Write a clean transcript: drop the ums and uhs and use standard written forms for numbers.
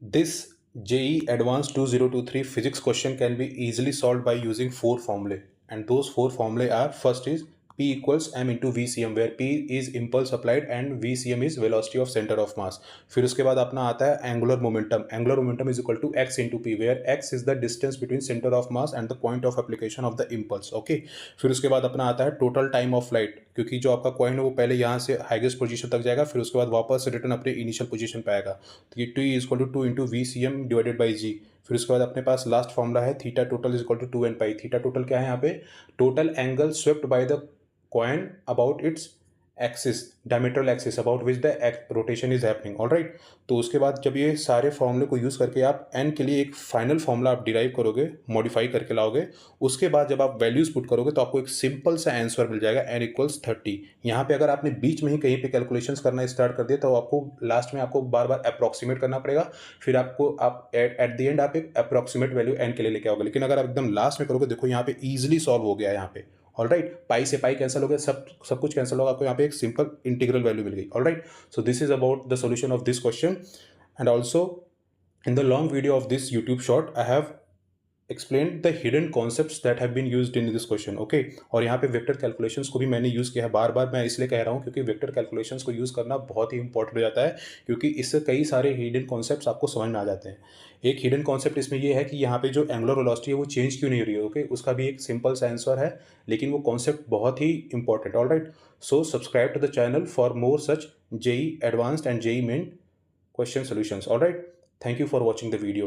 This JEE Advanced 2023 physics question can be easily solved by using four formulae, and those four formulae are: first is P equals m into VCM, where P is impulse applied and VCM is velocity of center of mass. फिर उसके बाद अपना आता है angular momentum is equal to x into p, where x is the distance between centre of mass and the point of application of the impulse. Okay, फिर उसके बाद अपना आता है टोटल टाइम ऑफ फ्लाइट, क्योंकि जो आपका कॉइन है वो पहले यहाँ से हाईएस्ट पोजीशन तक जाएगा, फिर उसके बाद वापस रिटर्न अपने इनिशियल पोजीशन पे आएगा. तो ये T is equal to two into V C M divided by G. फिर उसके बाद अपने पास लास्ट फॉर्मूला है theta total is equal to two N pi. Theta total क्या है यहाँ पे? Total angle swept by the coin about its axis, diametral axis about which the rotation is happening. Alright, तो उसके बाद जब ये सारे फॉर्मूले को यूज़ करके आप एन के लिए एक फाइनल फॉर्मूला आप डिराइव करोगे, मॉडिफाई करके लाओगे, उसके बाद जब आप वैल्यूज पुट करोगे तो आपको एक सिंपल सा आंसर मिल जाएगा एन इक्वल्स 30. यहाँ पे अगर आपने बीच में ही कहीं पे कैलकुलेशंस करना स्टार्ट कर दिया तो आपको लास्ट में आपको बार बार अप्रॉक्सीमेट करना पड़ेगा. फिर आपको आप एट द एंड आप एक अप्रॉक्सीमेट वैल्यू एन के लिए लेके आओगे. लेकिन अगर आप एकदम लास्ट में करोगे, देखो यहाँ पे ईजिली सॉल्व हो गया. यहाँ पे ऑलराइट, पाई से पाई कैंसिल हो गया, सब कुछ कैंसिल होगा, आपको यहाँ पे एक सिंपल इंटीग्रल वैल्यू मिल गई. Alright, so this is about the solution of this question. And also in the long video of this YouTube short, I have explained the hidden concepts that have been used in this question. Okay, और यहाँ पे vector calculations को भी मैंने use किया है. बार बार मैं इसलिए कह रहा हूँ क्योंकि वेक्टर कैलकुलेशंस को यूज़ करना बहुत ही इंपॉर्टेंट हो जाता है, क्योंकि इससे कई सारे हिडन कॉन्सेप्ट्स आपको समझ में आ जाते हैं. एक हिडन कॉन्सेप्ट इसमें ये है कि यहाँ पे जो एंगुलर वेलोसिटी है वो चेंज क्यों नहीं हो रही है. ओके, उसका भी एक सिंपल सा आंसर है, लेकिन वो कॉन्सेप्ट बहुत ही important. Alright, so subscribe to the channel for more such JEE advanced and JEE main question solutions. All right, thank you for watching the video.